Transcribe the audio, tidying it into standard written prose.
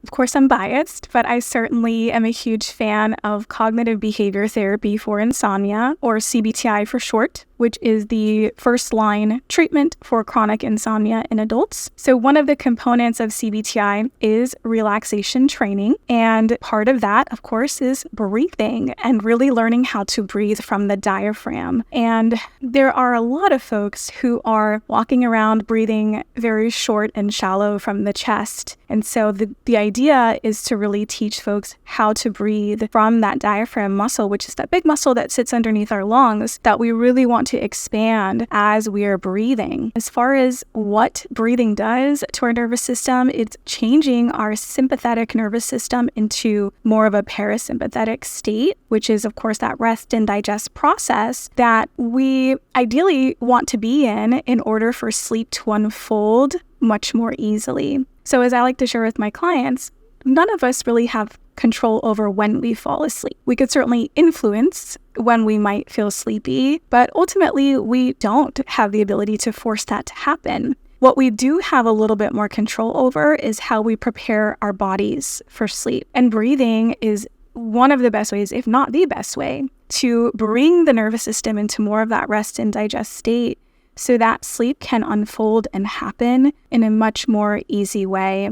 Of course, I'm biased, but I certainly am a huge fan of cognitive behavior therapy for insomnia, or CBTI for short, which is the first-line treatment for chronic insomnia in adults. So one of the components of CBTI is relaxation training, and part of that, of course, is breathing and really learning how to breathe from the diaphragm. And there are a lot of folks who are walking around breathing very short and shallow from the chest. And so the idea is to really teach folks how to breathe from that diaphragm muscle, which is that big muscle that sits underneath our lungs that we really want to expand as we are breathing. As far as what breathing does to our nervous system, it's changing our sympathetic nervous system into more of a parasympathetic state, which is, of course, that rest and digest process that we ideally want to be in order for sleep to unfold much more easily. So as I like to share with my clients, none of us really have control over when we fall asleep. We could certainly influence when we might feel sleepy, but ultimately we don't have the ability to force that to happen. What we do have a little bit more control over is how we prepare our bodies for sleep. And breathing is one of the best ways, if not the best way, to bring the nervous system into more of that rest and digest state so that sleep can unfold and happen in a much more easy way.